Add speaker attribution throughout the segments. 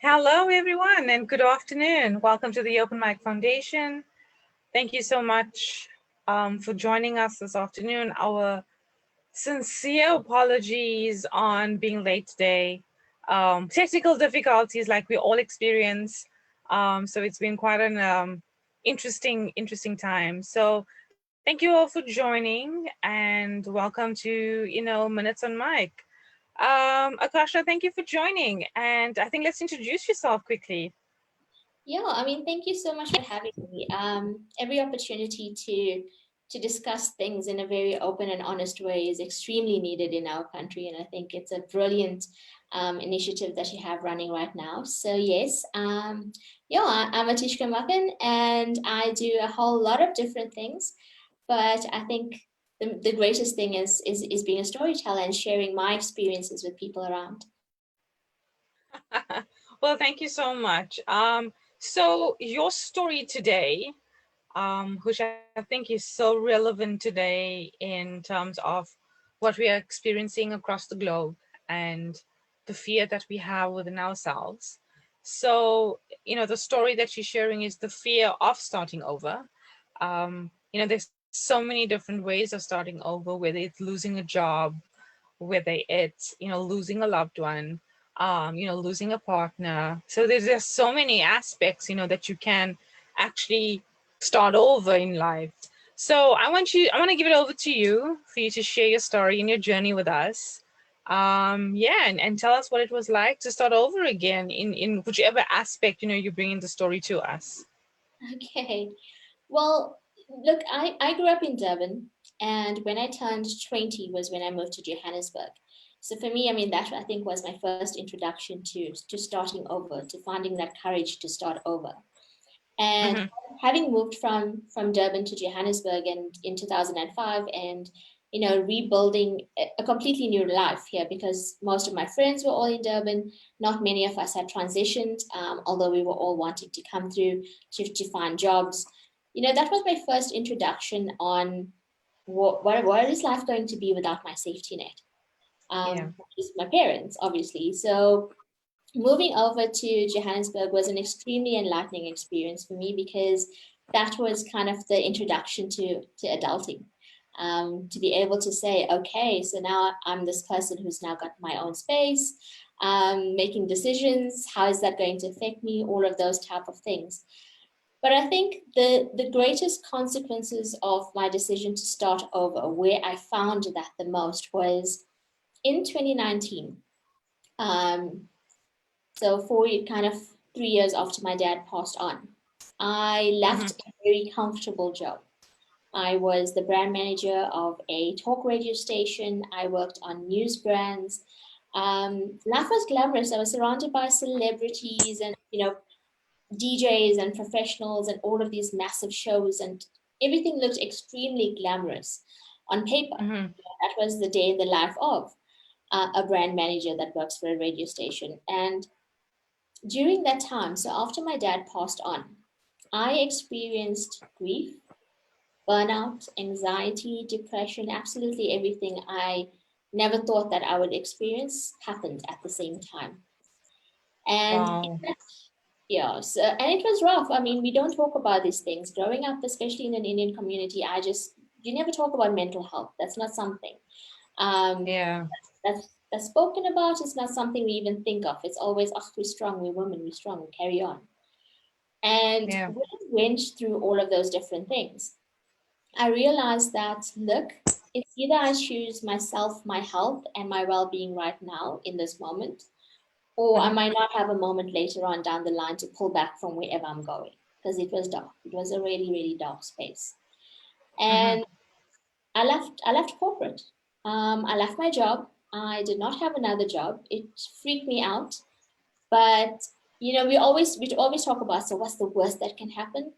Speaker 1: Hello, everyone, and good afternoon. Welcome to the Open Mic Foundation. Thank you so much for joining us this afternoon. Our sincere apologies on being late today. Technical difficulties like we all experience. So it's been quite an interesting time. So thank you all for joining and welcome to, Minutes on Mic. Akasha, thank you for joining. And I think let's introduce yourself quickly.
Speaker 2: Thank you so much for having me. Every opportunity to discuss things in a very open and honest way is extremely needed in our country, and I think it's a brilliant initiative that you have running right now. So yes, I'm Atishca Makan, and I do a whole lot of different things, but I think the greatest thing is being a storyteller and sharing my experiences with people around.
Speaker 1: Well, thank you so much. So your story today, which I think is so relevant today in terms of what we are experiencing across the globe and the fear that we have within ourselves. So, the story that she's sharing is the fear of starting over. There's so many different ways of starting over, whether it's losing a job, whether it's losing a loved one, losing a partner. So there's just so many aspects that you can actually start over in life. So I want to give it over to you for you to share your story and your journey with us. Yeah, and tell us what it was like to start over again in whichever aspect you're bringing the story to us.
Speaker 2: Okay. Well, look, I grew up in Durban, and when I turned 20 was when I moved to Johannesburg. So for me, I mean, that I think was my first introduction to starting over, to finding that courage to start over. And
Speaker 1: Mm-hmm.
Speaker 2: having moved from Durban to Johannesburg and in 2005, and rebuilding a completely new life here, because most of my friends were all in Durban. Not many of us had transitioned, although we were all wanting to come through to find jobs. That was my first introduction on what is life going to be without my safety net.
Speaker 1: Yeah.
Speaker 2: Which is my parents, obviously. So moving over to Johannesburg was an extremely enlightening experience for me, because that was kind of the introduction to adulting. To be able to say, okay, so now I'm this person who's now got my own space, making decisions. How is that going to affect me? All of those type of things. But I think the greatest consequences of my decision to start over, where I found that the most, was in 2019. Um, so kind of 3 years after my dad passed on, I
Speaker 1: Mm-hmm.
Speaker 2: left a very comfortable job. I was the brand manager of a talk radio station. I worked on news brands. Life was glamorous. I was surrounded by celebrities and DJs and professionals and all of these massive shows, and everything looked extremely glamorous on paper.
Speaker 1: Mm-hmm.
Speaker 2: That was the day in the life of a brand manager that works for a radio station. And during that time, so after my dad passed on, I experienced grief, burnout, anxiety, depression, absolutely everything I never thought that I would experience happened at the same time. And
Speaker 1: Wow.
Speaker 2: yeah, so, and it was rough. I mean, we don't talk about these things. Growing up, especially in an Indian community, you never talk about mental health. That's not something um,
Speaker 1: Yeah.
Speaker 2: that's spoken about. It's not something we even think of. It's always, oh, we're strong, we're women, we're strong, we carry on. And
Speaker 1: Yeah.
Speaker 2: when I went through all of those different things, I realized that, look, it's either I choose myself, my health, and my well being right now in this moment, or I
Speaker 1: Mm-hmm.
Speaker 2: might not have a moment later on down the line to pull back from wherever I'm going, because it was dark. It was a really, really dark space.
Speaker 1: Mm-hmm.
Speaker 2: And I left corporate. I left my job. I did not have another job. It freaked me out. But we always talk about, so what's the worst that can happen?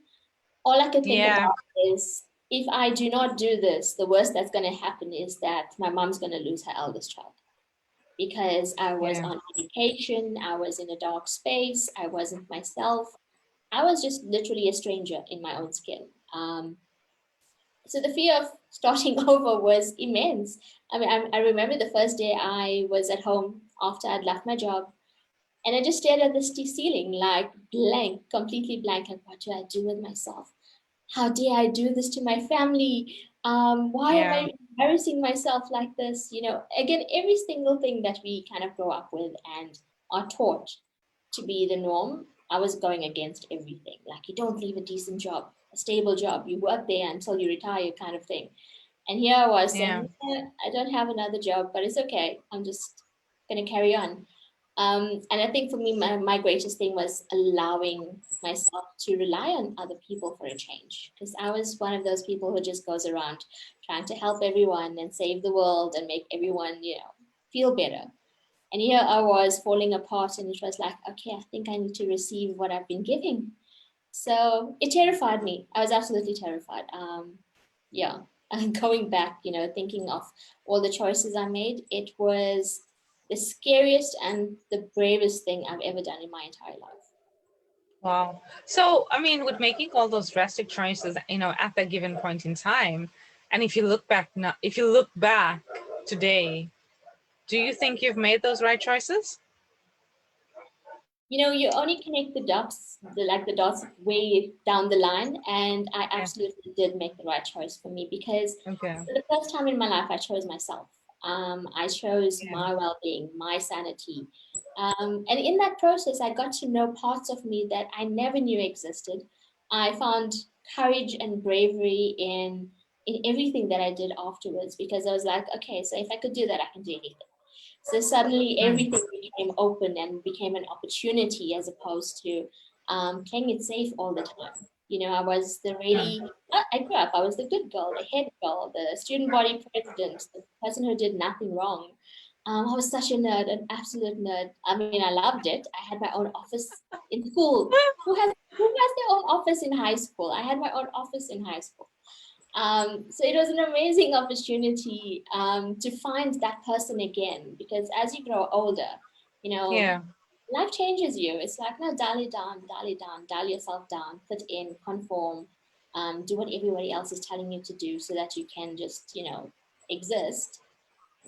Speaker 2: All I could think
Speaker 1: Yeah.
Speaker 2: about is, if I do not do this, the worst that's going to happen is that my mom's going to lose her eldest child, because I was
Speaker 1: Yeah.
Speaker 2: on medication, I was in a dark space, I wasn't myself. I was just literally a stranger in my own skin. So the fear of starting over was immense. I mean, I remember the first day I was at home after I'd left my job. And I just stared at the ceiling, like blank, completely blank. Like, what do I do with myself? How dare I do this to my family? Why am
Speaker 1: Yeah.
Speaker 2: I embarrassing myself like this? Again, every single thing that we kind of grow up with and are taught to be the norm, I was going against everything. Like, you don't leave a decent job, a stable job. You work there until you retire, kind of thing. And here I was
Speaker 1: Yeah.
Speaker 2: saying, I don't have another job, but it's okay. I'm just going to carry on. And I think for me, my greatest thing was allowing myself to rely on other people for a change. Because I was one of those people who just goes around trying to help everyone and save the world and make everyone, feel better. And here I was falling apart, and it was like, okay, I think I need to receive what I've been giving. So it terrified me. I was absolutely terrified. Yeah. And going back, thinking of all the choices I made, it was the scariest and the bravest thing I've ever done in my entire life.
Speaker 1: Wow. So, I mean, with making all those drastic choices, at that given point in time, and if you look back now, if you look back today, do you think you've made those right choices?
Speaker 2: You only connect the dots, the dots way down the line, and I
Speaker 1: Yeah.
Speaker 2: absolutely did make the right choice for me because
Speaker 1: Okay.
Speaker 2: for the first time in my life, I chose myself. I chose
Speaker 1: Yeah.
Speaker 2: my well-being, my sanity, and in that process, I got to know parts of me that I never knew existed. I found courage and bravery in everything that I did afterwards because I was like, okay, so if I could do that, I can do anything. So suddenly
Speaker 1: Mm.
Speaker 2: everything became open and became an opportunity as opposed to playing it safe all the time. I was
Speaker 1: Mm.
Speaker 2: I grew up, I was the good girl, the head girl, the student body president, the person who did nothing wrong. I was such a nerd, an absolute nerd. I mean, I loved it. I had my own office in school. Who has their own office in high school? I had my own office in high school. So it was an amazing opportunity to find that person again because as you grow older, you know,
Speaker 1: Yeah.
Speaker 2: life changes you. It's like, no, dial yourself down, fit in, conform, do what everybody else is telling you to do so that you can just, exist.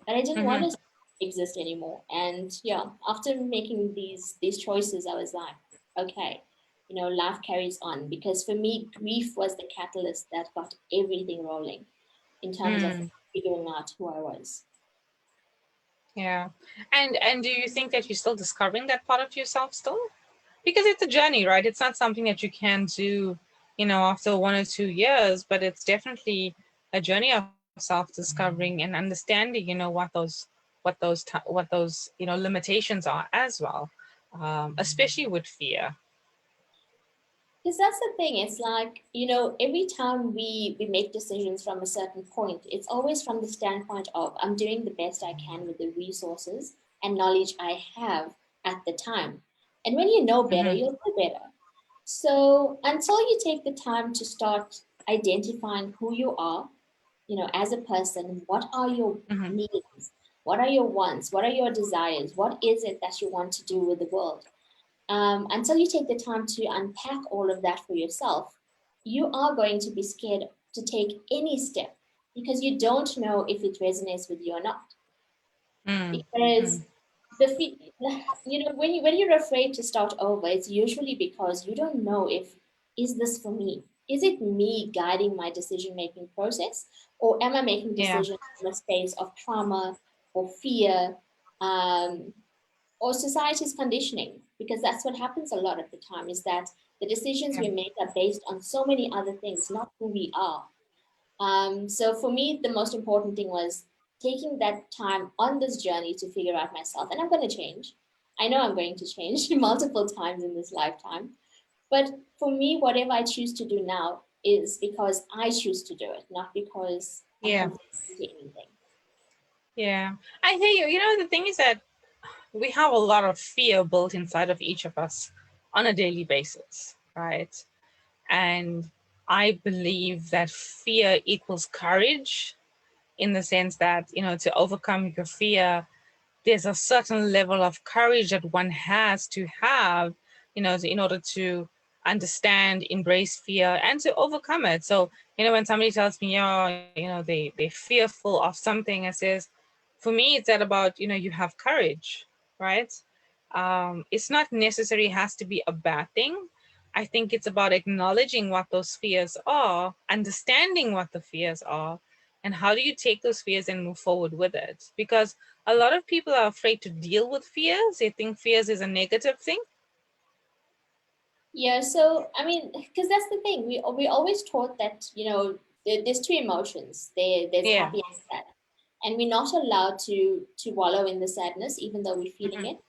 Speaker 2: But I didn't want
Speaker 1: Mm-hmm.
Speaker 2: to exist anymore. And yeah, after making these choices, I was like, okay, life carries on. Because for me, grief was the catalyst that got everything rolling in terms of
Speaker 1: Mm.
Speaker 2: figuring out who I was.
Speaker 1: Yeah. And do you think that you're still discovering that part of yourself still? Because it's a journey, right? It's not something that you can do, after 1 or 2 years, but it's definitely a journey of self-discovering and understanding, what those limitations are as well, especially with fear.
Speaker 2: Because that's the thing. It's like, every time we make decisions from a certain point, it's always from the standpoint of I'm doing the best I can with the resources and knowledge I have at the time. And when you know better,
Speaker 1: Mm-hmm.
Speaker 2: you'll do better. So until you take the time to start identifying who you are, as a person, what are your
Speaker 1: Mm-hmm.
Speaker 2: needs? What are your wants? What are your desires? What is it that you want to do with the world? Until you take the time to unpack all of that for yourself, you are going to be scared to take any step because you don't know if it resonates with you or not.
Speaker 1: Mm-hmm.
Speaker 2: Because when you're afraid to start over, it's usually because you don't know if is this for me? Is it me guiding my decision making process, or am I making
Speaker 1: Yeah.
Speaker 2: decisions from a space of trauma or fear? Um, or society's conditioning, because that's what happens a lot of the time is that the decisions
Speaker 1: Yeah.
Speaker 2: we make are based on so many other things, not who we are. So for me, the most important thing was taking that time on this journey to figure out myself. And I'm going to change. I know I'm going to change multiple times in this lifetime. But for me, whatever I choose to do now is because I choose to do it, not because I'm
Speaker 1: Yeah.
Speaker 2: conforming to anything.
Speaker 1: Yeah. I hear you. The thing is that we have a lot of fear built inside of each of us on a daily basis, right? And I believe that fear equals courage, in the sense that, to overcome your fear, there's a certain level of courage that one has to have, in order to understand, embrace fear, and to overcome it. So, when somebody tells me, they're fearful of something, it says, for me, it's that about, you have courage, right? It's not necessarily has to be a bad thing. I think it's about acknowledging what those fears are, understanding what the fears are, and how do you take those fears and move forward with it. Because a lot of people are afraid to deal with fears. They think fears is a negative thing.
Speaker 2: Yeah, so I mean, because that's the thing. We always taught that, there's two emotions. There's
Speaker 1: Yeah.
Speaker 2: happy and sad, and we're not allowed to wallow in the sadness, even though we're feeling
Speaker 1: Mhm.
Speaker 2: it.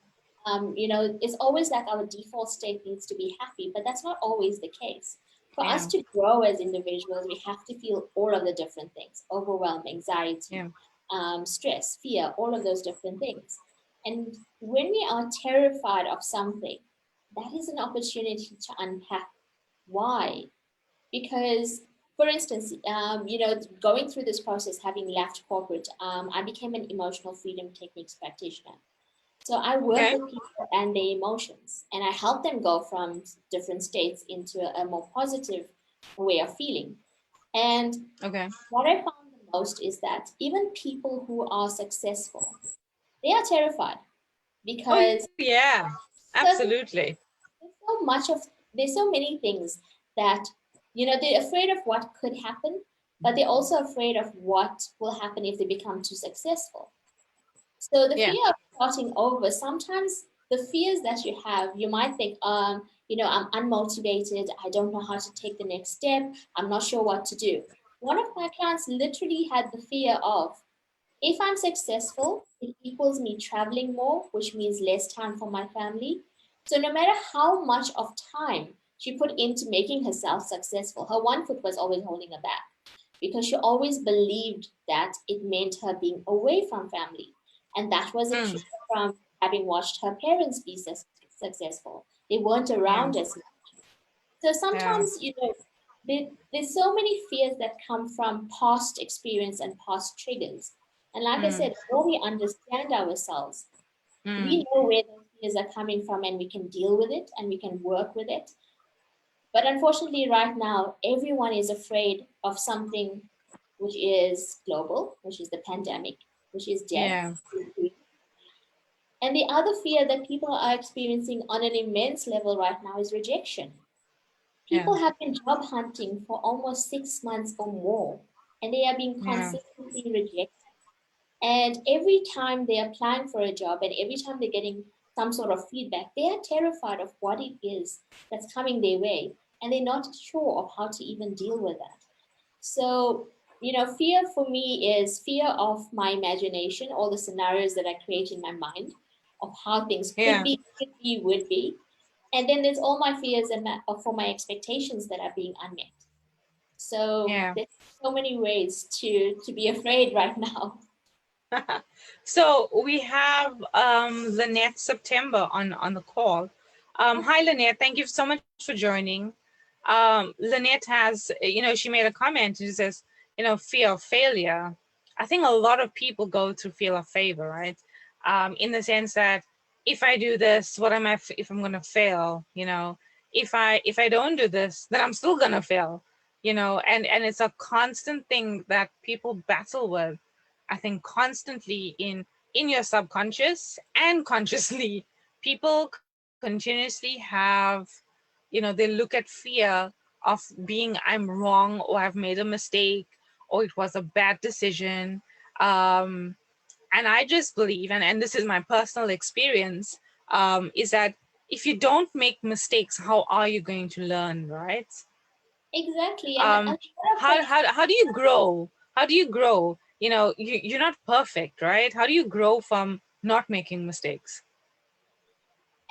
Speaker 2: It's always like our default state needs to be happy, but that's not always the case. For us
Speaker 1: Yeah.
Speaker 2: to grow as individuals, we have to feel all of the different things: overwhelm, anxiety,
Speaker 1: Yeah.
Speaker 2: stress, fear, all of those different things. And when we are terrified of something, that is an opportunity to unpack why. Because, for instance, going through this process, having left corporate, I became an emotional freedom techniques practitioner. So I work
Speaker 1: Okay.
Speaker 2: with people and their emotions, and I help them go from different states into a more positive way of feeling. And
Speaker 1: Okay.
Speaker 2: what I found the most is that even people who are successful, they are terrified
Speaker 1: Oh
Speaker 2: because
Speaker 1: yeah.
Speaker 2: certain
Speaker 1: Absolutely.
Speaker 2: there's so much of there's so many things that they're afraid of what could happen, but they're also afraid of what will happen if they become too successful. So the
Speaker 1: Yeah.
Speaker 2: fear of starting over, sometimes the fears that you have, you might think, I'm unmotivated, I don't know how to take the next step, I'm not sure what to do. One of my clients literally had the fear of, if I'm successful, it equals me traveling more, which means less time for my family. So no matter how much of time she put into making herself successful, her one foot was always holding her back because she always believed that it meant her being away from family. And that was a
Speaker 1: Mm.
Speaker 2: fear from having watched her parents be successful. They weren't
Speaker 1: Yeah.
Speaker 2: around as much. So
Speaker 1: Yeah.
Speaker 2: sometimes, there's so many fears that come from past experience and past triggers. And like I
Speaker 1: Mm.
Speaker 2: said, when we understand ourselves,
Speaker 1: Mm.
Speaker 2: we know where those fears are coming from and we can deal with it and we can work with it. But unfortunately, right now, everyone is afraid of something which is global, which is the pandemic, which is death.
Speaker 1: Yeah.
Speaker 2: And the other fear that people are experiencing on an immense level right now is rejection.
Speaker 1: Yeah.
Speaker 2: People have been job hunting for almost 6 months or more, and they are being
Speaker 1: Yeah.
Speaker 2: consistently rejected. And every time they're applying for a job and every time they're getting some sort of feedback, they are terrified of what it is that's coming their way, and they're not sure of how to even deal with that. So, fear for me is fear of my imagination, all the scenarios that I create in my mind of how things could
Speaker 1: Yeah.
Speaker 2: be, could be, would be. And then there's all my fears and for my expectations that are being unmet. So
Speaker 1: Yeah.
Speaker 2: there's so many ways to be afraid right now.
Speaker 1: So we have Lynette September on the call. Hi Lynette, thank you so much for joining. Lynette has, she made a comment. She says, fear of failure. I think a lot of people go through fear of failure, right? In the sense that if I do this, what am I? If I'm gonna fail, if I don't do this, then I'm still gonna fail, and it's a constant thing that people battle with. I think constantly in your subconscious and consciously, people continuously have, they look at fear of being I'm wrong or I've made a mistake or it was a bad decision. Um, and I just believe, and this is my personal experience, is that if you don't make mistakes, how are you going to learn, right?
Speaker 2: Exactly. And a
Speaker 1: um
Speaker 2: lot of
Speaker 1: how
Speaker 2: it,
Speaker 1: how do you grow? You're not perfect, right? How do you grow from not making mistakes?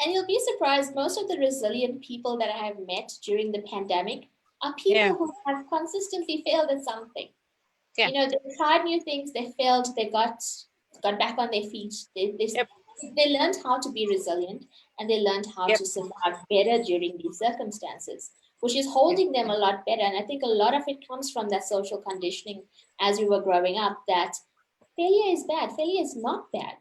Speaker 2: and you'll be surprised, most of the resilient people that I have met during the pandemic are
Speaker 1: Yeah.
Speaker 2: people who have consistently failed at something.
Speaker 1: Yeah.
Speaker 2: They tried new things, they failed, they got back on their feet.
Speaker 1: Yep.
Speaker 2: They learned how to be resilient and they learned how
Speaker 1: Yep.
Speaker 2: to survive better during these circumstances, which is
Speaker 1: Yep.
Speaker 2: holding them a lot better. And I think a lot of it comes from that social conditioning as we were growing up, that failure is bad, failure is not bad.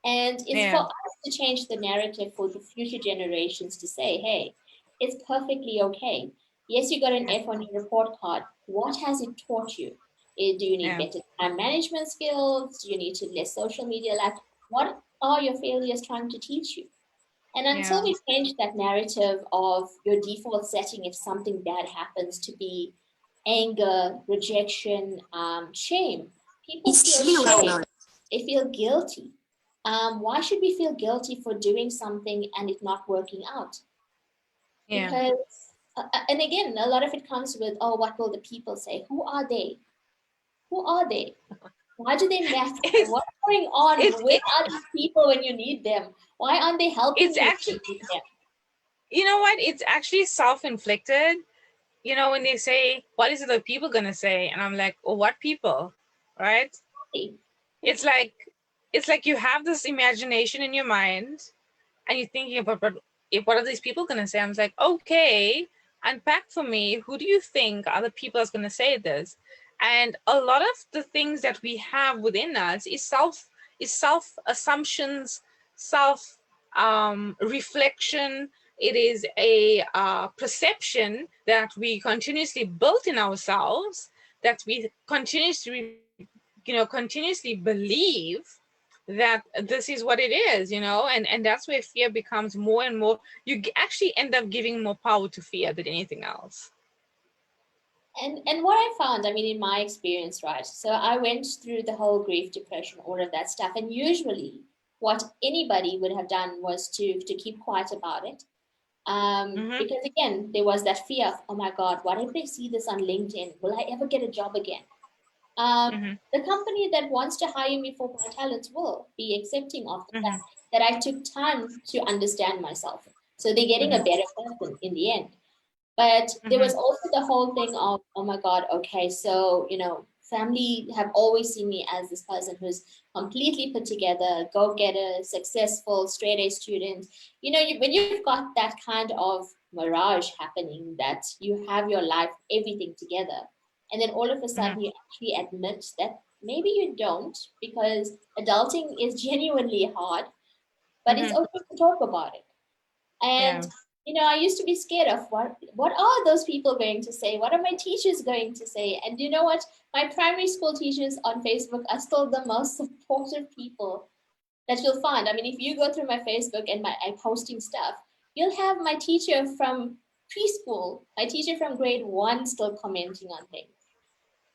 Speaker 2: And it's for
Speaker 1: Yeah.
Speaker 2: us to change the narrative for the future generations to say, hey, it's perfectly okay. Yes, you got an
Speaker 1: Yeah.
Speaker 2: F on your report card. What has it taught you? Do you need
Speaker 1: Yeah.
Speaker 2: better time management skills? Do you need to less social media life? What are your failures trying to teach you? And until
Speaker 1: Yeah.
Speaker 2: we change that narrative of your default setting if something bad happens to be anger, rejection, shame, people feel shame. They feel guilty. Why should we feel guilty for doing something and it not working out?
Speaker 1: Yeah.
Speaker 2: Because, and again, a lot of it comes with, oh, what will the people say? Who are they? Who are they? Why do they matter?
Speaker 1: It's
Speaker 2: What's going on?
Speaker 1: it's
Speaker 2: Where are these people when you need them? Why aren't they helping
Speaker 1: it's
Speaker 2: you when
Speaker 1: actually,
Speaker 2: you need them?
Speaker 1: you know what? It's actually self-inflicted. You know, when they say, "What is it the people gonna say?" and I'm like, "Oh, what people?" Right?
Speaker 2: Hey,
Speaker 1: It's like you have this imagination in your mind, and you're thinking about, but if what are these people gonna say? I'm like, okay, unpack for me. Who do you think are the people that's gonna say this? And a lot of the things that we have within us is self assumptions, self reflection. It is a perception that we continuously built in ourselves, that we continuously, continuously believe that this is what it is, and that's where fear becomes more and more. You actually end up giving more power to fear than anything else.
Speaker 2: and what I found, I mean, in my experience, right? So I went through the whole grief, depression, all of that stuff, and usually, what anybody would have done was to keep quiet about it.
Speaker 1: Mm-hmm.
Speaker 2: Because again, there was that fear of, oh my God, what if they see this on LinkedIn? Will I ever get a job again?
Speaker 1: Mm-hmm.
Speaker 2: The company that wants to hire me for my talents will be accepting of the
Speaker 1: Mm-hmm.
Speaker 2: fact that I took time to understand myself. So they're getting a
Speaker 1: Mm-hmm.
Speaker 2: better person in the end. But there
Speaker 1: Mm-hmm.
Speaker 2: was also the whole thing of, oh my God, okay, so, family have always seen me as this person who's completely put together, go getter, successful, straight A student. When you've got that kind of mirage happening that you have your life, everything together, and then all of a
Speaker 1: Mm-hmm.
Speaker 2: sudden you actually admit that maybe you don't, because adulting is genuinely hard, but it's
Speaker 1: Mm-hmm.
Speaker 2: okay to talk about it. And
Speaker 1: Yeah.
Speaker 2: I used to be scared of what are those people going to say? What are my teachers going to say? And you know what? My primary school teachers on Facebook are still the most supportive people that you'll find. I mean, if you go through my Facebook and I'm posting stuff, you'll have my teacher from preschool, my teacher from grade one still commenting on things.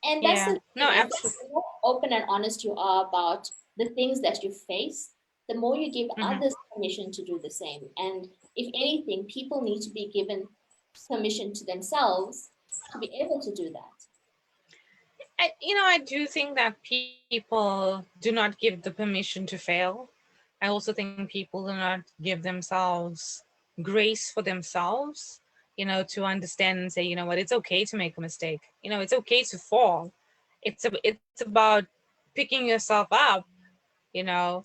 Speaker 2: And that's
Speaker 1: Yeah.
Speaker 2: the
Speaker 1: No,
Speaker 2: thing, is that
Speaker 1: absolutely.
Speaker 2: the more open and honest you are about the things that you face, the more you give
Speaker 1: Mm-hmm.
Speaker 2: others permission to do the same. And if anything, people need to be given permission to themselves to be able to do that.
Speaker 1: I do think that people do not give the permission to fail. I also think people do not give themselves grace for themselves, to understand and say, you know what, it's okay to make a mistake. It's okay to fall. It's about picking yourself up, you know,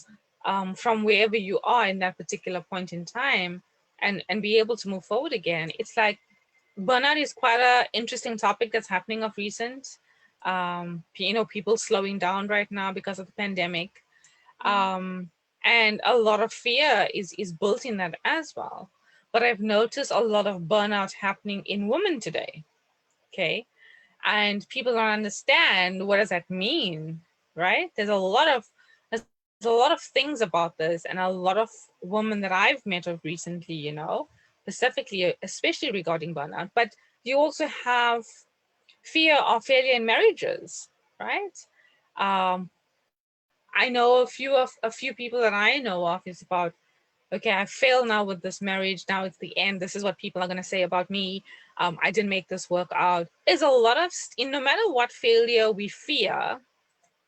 Speaker 1: from wherever you are in that particular point in time, and be able to move forward again. It's like burnout is quite a interesting topic that's happening of recent. People slowing down right now because of the pandemic,
Speaker 2: Mm.
Speaker 1: and a lot of fear is built in that as well. But I've noticed a lot of burnout happening in women today. Okay, and people don't understand what does that mean, right? There's a lot of things about this, and a lot of women that I've met of recently, specifically, especially regarding burnout. But you also have fear of failure in marriages, right? um, I know a few people that I know of is about, okay, I failed now with this marriage, now it's the end, this is what people are going to say about me. I didn't make this work out. There's a lot of no matter what failure we fear,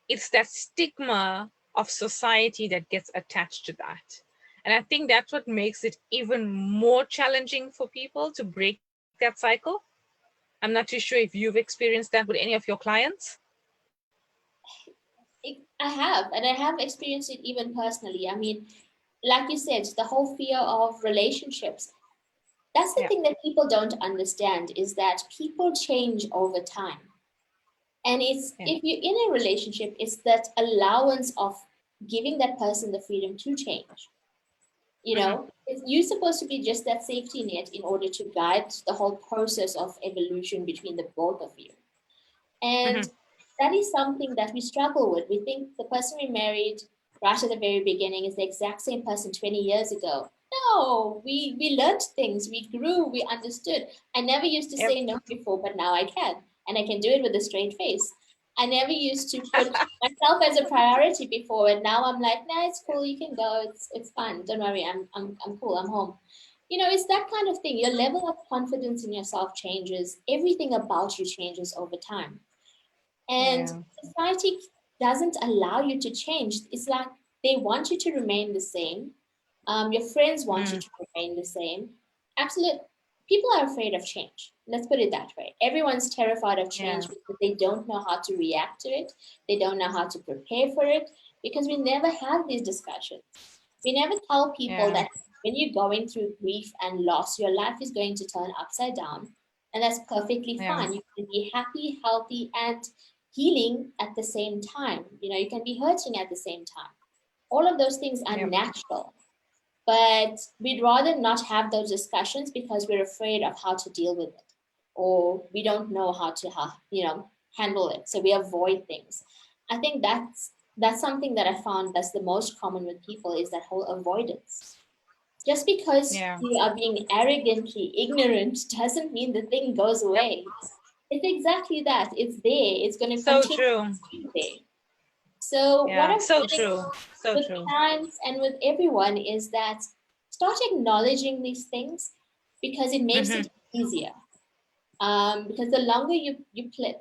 Speaker 1: it's that stigma of society that gets attached to that. And I think that's what makes it even more challenging for people to break that cycle. I'm not too sure if you've experienced that with any of your clients.
Speaker 2: I have, and I have experienced it even personally. I mean, like you said, the whole fear of relationships. That's the
Speaker 1: Yeah.
Speaker 2: thing that people don't understand, is that people change over time. And it's,
Speaker 1: Yeah.
Speaker 2: if you're in a relationship, it's that allowance of giving that person the freedom to change.
Speaker 1: Mm-hmm.
Speaker 2: You're supposed to be just that safety net in order to guide the whole process of evolution between the both of you.
Speaker 1: Mm-hmm.
Speaker 2: And that is something that we struggle with. We think the person we married right at the very beginning is the exact same person 20 years ago. No, we learned things, we grew, we understood. I never used to
Speaker 1: Yep.
Speaker 2: say no before, but now I can, and I can do it with a straight face. I never used to put myself as a priority before, and now I'm like, nah, it's cool, you can go, it's fine, don't worry, I'm cool, I'm home. It's that kind of thing. Your level of confidence in yourself changes. Everything about you changes over time. And
Speaker 1: Yeah.
Speaker 2: society doesn't allow you to change. It's like they want you to remain the same. Your friends want you
Speaker 1: Mm,
Speaker 2: to remain the same. Absolute people are afraid of change. Let's put it that way. Everyone's terrified of
Speaker 1: yeah.
Speaker 2: change because they don't know how to react to it. They don't know how to prepare for it because we never have these discussions. We never tell people
Speaker 1: Yeah.
Speaker 2: that when you're going through grief and loss, your life is going to turn upside down. And that's perfectly
Speaker 1: Yeah.
Speaker 2: fine. You can be happy, healthy, and healing at the same time. You can be hurting at the same time. All of those things are
Speaker 1: Yep.
Speaker 2: natural. But we'd rather not have those discussions because we're afraid of how to deal with it, or we don't know how to handle it. So we avoid things. I think that's something that I found that's the most common with people is that whole avoidance. Just because
Speaker 1: Yeah.
Speaker 2: you are being arrogantly ignorant doesn't mean the thing goes
Speaker 1: Yep.
Speaker 2: away. It's exactly that. It's there. It's going to
Speaker 1: So
Speaker 2: continue
Speaker 1: true.
Speaker 2: to be there. So what
Speaker 1: Yeah.
Speaker 2: I'm
Speaker 1: So
Speaker 2: saying
Speaker 1: true. So
Speaker 2: with
Speaker 1: true.
Speaker 2: clients and with everyone is that start acknowledging these things because it makes
Speaker 1: Mm-hmm.
Speaker 2: it easier. Because the longer you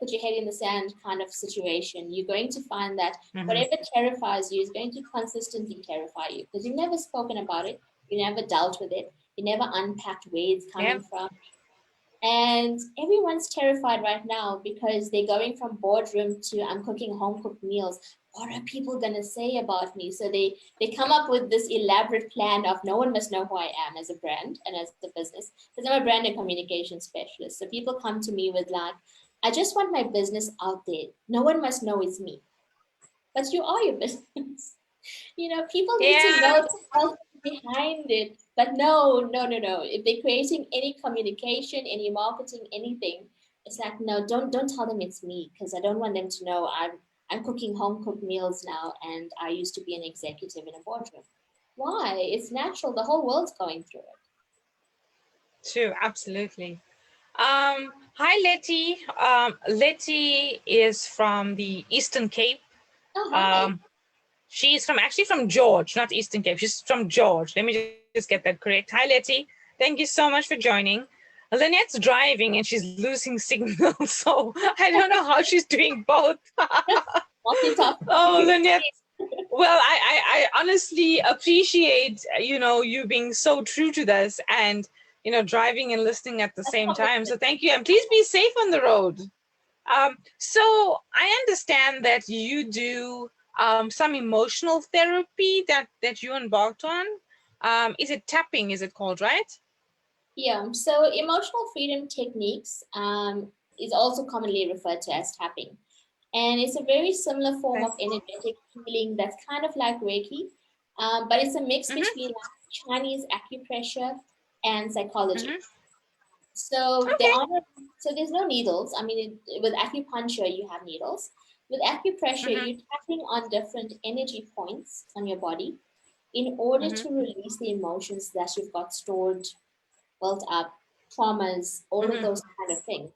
Speaker 2: put your head in the sand kind of situation, you're going to find that
Speaker 1: Mm-hmm.
Speaker 2: whatever terrifies you is going to consistently terrify you because you've never spoken about it, you never dealt with it, you never unpacked where it's coming
Speaker 1: Yep.
Speaker 2: from. And everyone's terrified right now because they're going from boardroom to I'm cooking home cooked meals. What are people gonna say about me? So they come up with this elaborate plan of no one must know who I am as a brand and as a business. Because I'm a brand and communication specialist. So people come to me with like, I just want my business out there. No one must know it's me. But you are your business. People need to
Speaker 1: Yeah.
Speaker 2: know the health behind it. But no, no, no, no. If they're creating any communication, any marketing, anything, it's like no, don't tell them it's me because I don't want them to know I'm cooking home cooked meals now and I used to be an executive in a boardroom. Why? It's natural. The whole world's going through it.
Speaker 1: True. Absolutely. Hi, Letty. Letty is from the Eastern Cape.
Speaker 2: Oh, hi.
Speaker 1: Um, she's actually from George, not Eastern Cape. She's from George. Let me just get that correct. Hi, Letty. Thank you so much for joining. Lynette's driving and she's losing signal, so I don't know how she's doing both. Oh,
Speaker 2: Multitasking.
Speaker 1: Lynette. Well, I honestly appreciate, you being so true to this and, driving and listening at the same time. So thank you. And please be safe on the road. So I understand that you do some emotional therapy that you embarked on. Is it tapping? Is it called, right?
Speaker 2: Yeah, so emotional freedom techniques is also commonly referred to as tapping. And it's a very similar form
Speaker 1: Okay.
Speaker 2: of energetic healing that's kind of like Reiki, but it's a mix
Speaker 1: Mm-hmm.
Speaker 2: between like Chinese acupressure and psychology.
Speaker 1: Mm-hmm.
Speaker 2: So there
Speaker 1: Okay.
Speaker 2: are so there's no needles. I mean, with acupuncture you have needles. With acupressure,
Speaker 1: Mm-hmm.
Speaker 2: you're tapping on different energy points on your body in order
Speaker 1: Mm-hmm.
Speaker 2: to release the emotions that you've got stored, built up, traumas, all of
Speaker 1: Mm-hmm.
Speaker 2: those kind of things.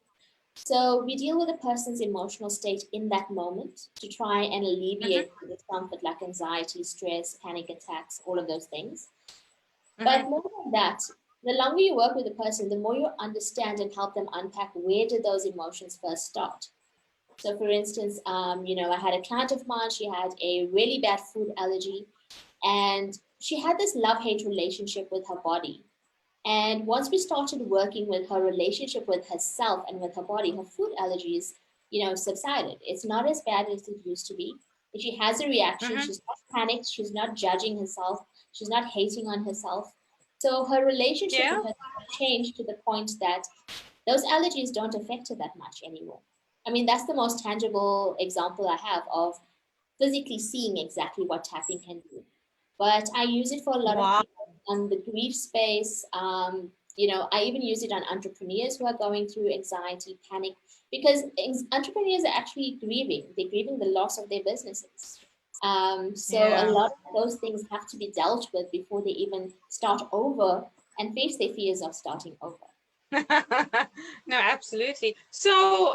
Speaker 2: So we deal with a person's emotional state in that moment to try and
Speaker 1: Mm-hmm.
Speaker 2: alleviate the discomfort like anxiety, stress, panic attacks, all of those things.
Speaker 1: Mm-hmm.
Speaker 2: But more than that, the longer you work with a person, the more you understand and help them unpack where did those emotions first start. So, for instance, I had a client of mine. She had a really bad food allergy, and she had this love-hate relationship with her body. And once we started working with her relationship with herself and with her body, her food allergies, subsided. It's not as bad as it used to be. If she has a reaction,
Speaker 1: Mm-hmm.
Speaker 2: she's not panicked, she's not judging herself, she's not hating on herself. So her relationship
Speaker 1: Yeah.
Speaker 2: with herself changed to the point that those allergies don't affect her that much anymore. I mean, that's the most tangible example I have of physically seeing exactly what tapping can do. But I use it for a lot of
Speaker 1: Wow.
Speaker 2: people on the grief space. I even use it on entrepreneurs who are going through anxiety, panic, because entrepreneurs are actually grieving. They're grieving the loss of their businesses. So a
Speaker 1: Yeah.
Speaker 2: lot of those things have to be dealt with before they even start over and face their fears of starting over.
Speaker 1: No, absolutely. So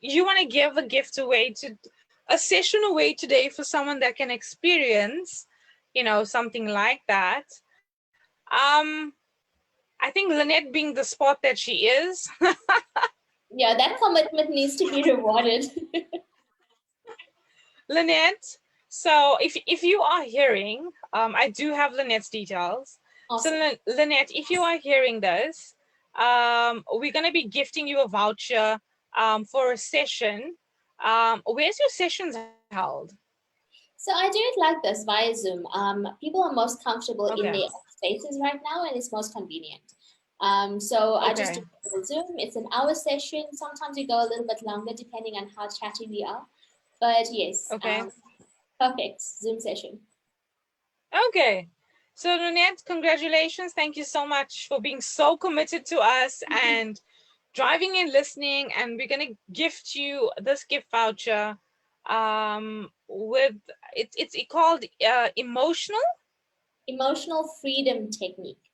Speaker 1: you want to give a gift away to a session away today for someone that can experience, something like that. Um, I think Lynette, being the sport that she is,
Speaker 2: Yeah, that commitment needs to be rewarded.
Speaker 1: Lynette. So if you are hearing, I do have Lynette's details. So
Speaker 2: Awesome.
Speaker 1: Lynette, if you are hearing this, we're gonna be gifting you a voucher for a session. Where's your sessions held?
Speaker 2: So I do it like this via Zoom. People are most comfortable
Speaker 1: Okay.
Speaker 2: in their spaces right now, and it's most convenient. So I just do
Speaker 1: Okay.
Speaker 2: it on Zoom. It's an hour session. Sometimes we go a little bit longer depending on how chatty we are. But yes,
Speaker 1: Okay.
Speaker 2: perfect Zoom session.
Speaker 1: Okay. So Lynette, congratulations. Thank you so much for being so committed to us and driving and listening. And we're gonna gift you this gift voucher with it's called emotional.
Speaker 2: Emotional freedom technique.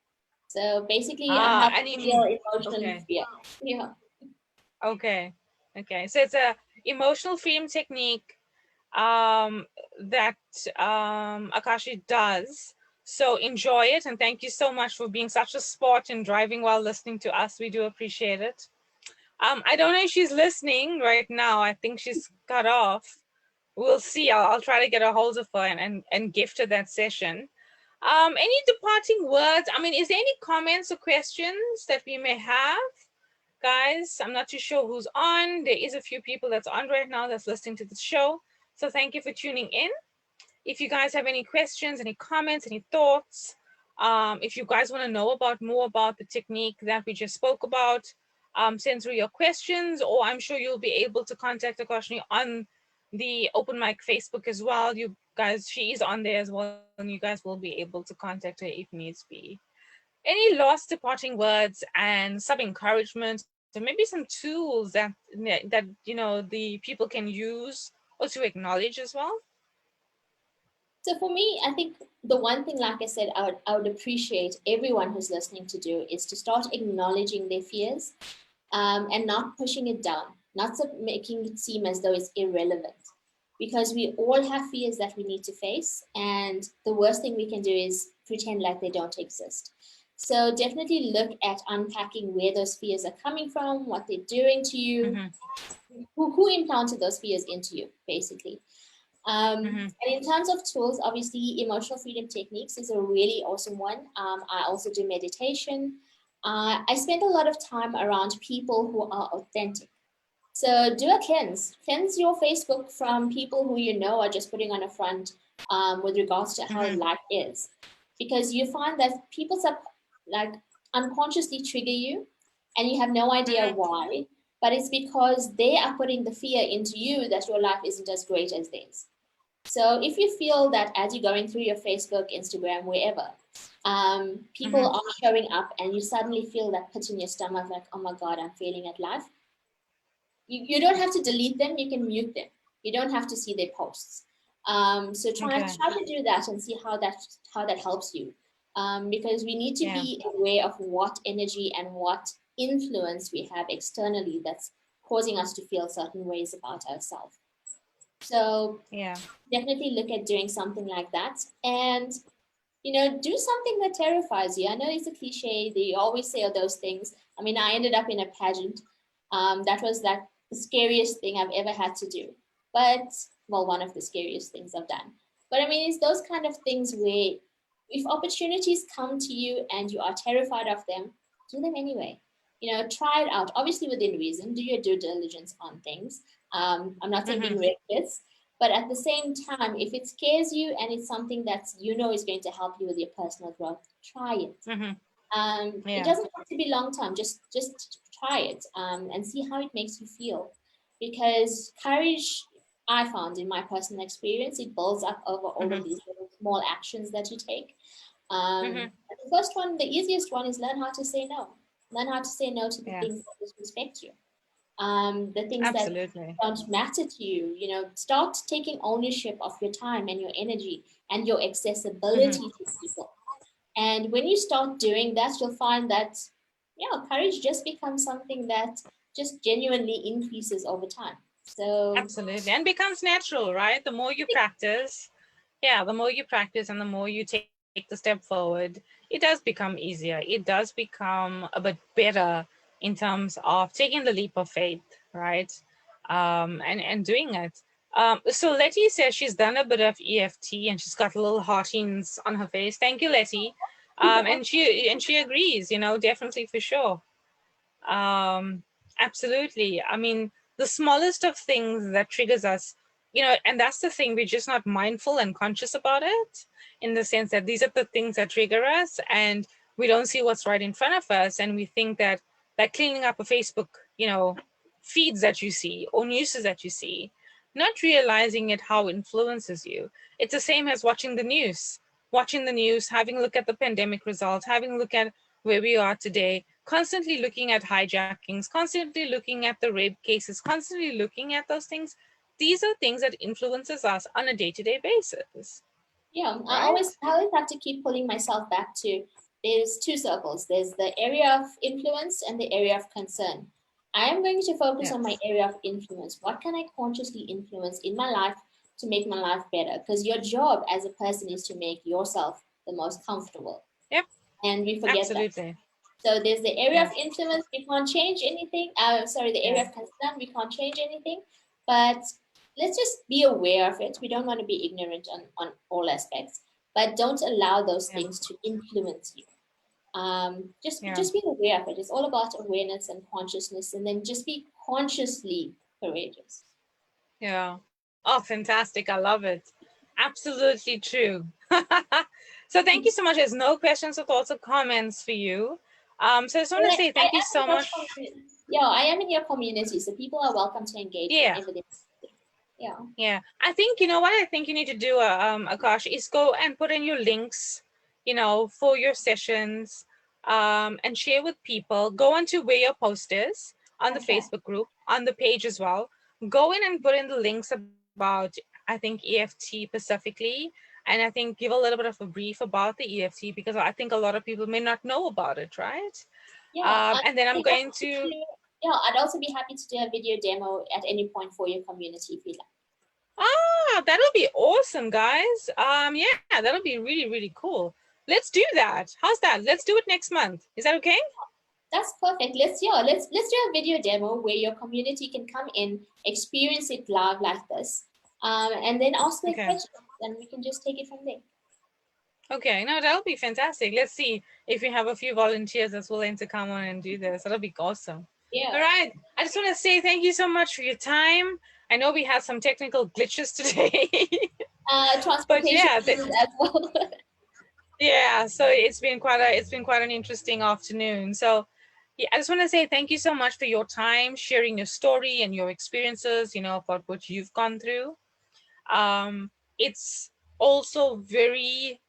Speaker 2: So basically, I help
Speaker 1: And
Speaker 2: you feel emotionally
Speaker 1: okay.
Speaker 2: free. Yeah.
Speaker 1: Okay. Okay. So it's a emotional freedom technique um, that Akashi does. So enjoy it, and thank you so much for being such a sport and driving while listening to us. We do appreciate it. I don't know if she's listening right now. I think she's cut off. We'll see. I'll try to get a hold of her and gift her that session. Any departing words? I mean, is there any comments or questions that we may have? Guys, I'm not too sure who's on. There is a few people that's on right now that's listening to the show. So thank you for tuning in. If you guys have any questions, any comments, any thoughts, if you guys want to know about more about the technique that we just spoke about, send through your questions, or I'm sure you'll be able to contact Akashni on the open mic Facebook as well. You guys, she is on there as well, and you guys will be able to contact her if needs be. Any last departing words and some encouragement, or maybe some tools that the people can use or to acknowledge as well?
Speaker 2: So for me, I think the one thing, like I said, I would appreciate everyone who's listening to do is to start acknowledging their fears, and not pushing it down, not making it seem as though it's irrelevant. Because we all have fears that we need to face, and the worst thing we can do is pretend like they don't exist. So definitely look at unpacking where those fears are coming from, what they're doing to you,
Speaker 1: Mm-hmm.
Speaker 2: who implanted those fears into you, basically.
Speaker 1: Mm-hmm.
Speaker 2: And in terms of tools, obviously, emotional freedom techniques is a really awesome one. I also do meditation. I spend a lot of time around people who are authentic. So do a cleanse. Cleanse your Facebook from people who you know are just putting on a front, with regards to how
Speaker 1: Mm-hmm.
Speaker 2: life is, because you find that people like unconsciously trigger you, and you have no idea
Speaker 1: Mm-hmm.
Speaker 2: why. But it's because they are putting the fear into you that your life isn't as great as theirs. So if you feel that as you're going through your Facebook, Instagram, wherever, people
Speaker 1: Mm-hmm.
Speaker 2: are showing up and you suddenly feel that pit in your stomach, like, oh my God, I'm failing at life. You don't have to delete them, you can mute them. You don't have to see their posts. So
Speaker 1: Okay.
Speaker 2: try to do that and see how that helps you. Because we need to
Speaker 1: Yeah.
Speaker 2: be aware of what energy and what influence we have externally that's causing us to feel certain ways about ourselves. So
Speaker 1: Yeah.
Speaker 2: definitely look at doing something like that, and do something that terrifies you. I know it's a cliche, they always say all those things. I mean, I ended up in a pageant. That was like the scariest thing I've ever had to do, but well, one of the scariest things I've done. But I mean, it's those kind of things where if opportunities come to you and you are terrified of them, do them anyway. Try it out, obviously within reason. Do your due diligence on things. I'm not saying
Speaker 1: Mm-hmm.
Speaker 2: being reckless, but at the same time, if it scares you and it's something that is going to help you with your personal growth, try it.
Speaker 1: Mm-hmm.
Speaker 2: It
Speaker 1: Yeah.
Speaker 2: doesn't have to be long term. Just try it, and see how it makes you feel. Because courage, I found in my personal experience, it builds up over all
Speaker 1: Mm-hmm.
Speaker 2: of these little small actions that you take.
Speaker 1: Mm-hmm.
Speaker 2: And the first one, the easiest one, is learn how to say no. Learn how to say no to the
Speaker 1: Yeah.
Speaker 2: things that disrespect you. The things that
Speaker 1: Absolutely.
Speaker 2: don't matter to you. You know, start taking ownership of your time and your energy and your
Speaker 1: Hmm.
Speaker 2: accessibility to people. And when you start doing that, you'll find that, yeah, courage just becomes something that just genuinely increases over time. So,
Speaker 1: Absolutely. And becomes natural, right? The more you practice, yeah, the more you practice and the more you take the step forward, it does become easier. It does become a bit better in terms of taking the leap of faith, right? And doing it. So Letty says she's done a bit of EFT and she's got little heartings on her face. Thank you, Letty. And she agrees, definitely for sure. um Absolutely. I mean, the smallest of things that triggers us, and that's the thing, we're just not mindful and conscious about it, in the sense that these are the things that trigger us, and we don't see what's right in front of us, and we think that, like cleaning up a Facebook, feeds that you see or news that you see, not realizing it how it influences you. It's the same as watching the news, having a look at the pandemic results, having a look at where we are today, constantly looking at hijackings, constantly looking at the rape cases, constantly looking at those things. These are things that influences us on a day-to-day basis,
Speaker 2: yeah,
Speaker 1: right?
Speaker 2: I always have to keep pulling myself back to, there's two circles. There's the area of influence and the area of concern. I am going to focus on my
Speaker 1: Yes.
Speaker 2: area of influence. What can I consciously influence in my life to make my life better? Because your job as a person is to make yourself the most comfortable.
Speaker 1: Yep.
Speaker 2: And we forget that.
Speaker 1: Absolutely.
Speaker 2: So there's the area of
Speaker 1: Yeah.
Speaker 2: influence, we can't change anything. Sorry, the area
Speaker 1: Yeah.
Speaker 2: of concern, we can't change anything. But let's just be aware of it. We don't want to be ignorant on all aspects, but don't allow those
Speaker 1: Yeah.
Speaker 2: things to influence you.
Speaker 1: Yeah.
Speaker 2: Just be aware of it. It's all about awareness and consciousness, and then just be consciously courageous.
Speaker 1: Yeah. Oh, fantastic. I love it. Absolutely true. So thank you so much. There's no questions or thoughts or comments for you. So I just want to say
Speaker 2: I
Speaker 1: thank you
Speaker 2: am in
Speaker 1: so
Speaker 2: your
Speaker 1: much.
Speaker 2: community. Yeah, I am in your community, so people are welcome to engage
Speaker 1: Yeah.
Speaker 2: whenever they. Yeah.
Speaker 1: Yeah, I think you know what I think you need to do, Akash, is go and put in your links, for your sessions, and share with people. Go onto where your post is on the
Speaker 2: Okay.
Speaker 1: Facebook group, on the page as well. Go in and put in the links about, I think, EFT specifically, and I think give a little bit of a brief about the EFT, because I think a lot of people may not know about it, right?
Speaker 2: Yeah, I'd
Speaker 1: And then I'm
Speaker 2: be
Speaker 1: going
Speaker 2: happy
Speaker 1: to.
Speaker 2: to. Yeah, I'd also be happy to do a video demo at any point for your community if you like.
Speaker 1: Ah, that'll be awesome, guys. Yeah, that'll be really, really cool. Let's do that. How's that? Let's do it next month. Is that okay?
Speaker 2: That's perfect. Let's do a video demo where your community can come in, experience it live like this, and then ask their
Speaker 1: Okay.
Speaker 2: questions, and we can just take it from there.
Speaker 1: Okay. No, that'll be fantastic. Let's see if we have a few volunteers that's willing to come on and do this. That'll be awesome. All
Speaker 2: Yeah.
Speaker 1: right. I just want to say thank you so much for your time. I know we had some technical glitches today, but
Speaker 2: Transportation
Speaker 1: yeah,
Speaker 2: issues as well.
Speaker 1: yeah, so it's been quite an interesting afternoon. So yeah, I just want to say thank you so much for your time, sharing your story and your experiences, about what you've gone through. It's also very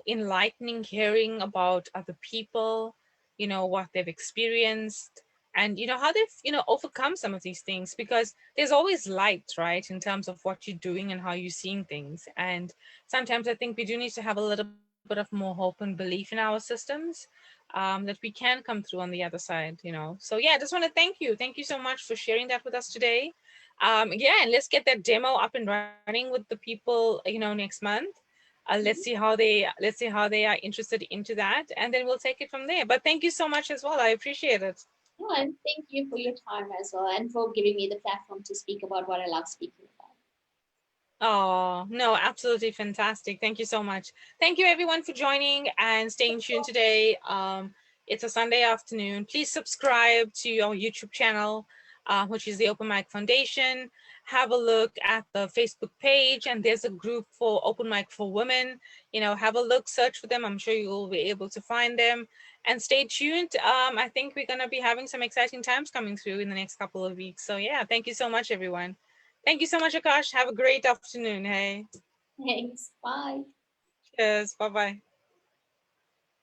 Speaker 1: enlightening hearing about other people, what they've experienced, and how they've, overcome some of these things, because there's always light, right, in terms of what you're doing and how you're seeing things. And sometimes I think we do need to have a little bit of more hope and belief in our systems, that we can come through on the other side. So yeah, I just want to thank you so much for sharing that with us today. Yeah, and let's get that demo up and running with the people, next month. Let's see how they are interested into that, and then we'll take it from there. But thank you so much as well. I appreciate it.
Speaker 2: No, and thank you for your time as well, and for giving me the platform to speak about what I love speaking about.
Speaker 1: Oh, no, absolutely fantastic. Thank you so much. Thank you everyone for joining and staying tuned today. It's a Sunday afternoon. Please subscribe to our YouTube channel, which is the Open Mic Foundation. Have a look at the Facebook page, and there's a group for Open Mic for Women. Have a look, search for them. I'm sure you will be able to find them. And stay tuned. I think we're going to be having some exciting times coming through in the next couple of weeks. So yeah, thank you so much, everyone. Thank you so much, Akash. Have a great afternoon. Hey.
Speaker 2: Thanks. Bye.
Speaker 1: Cheers. Bye bye.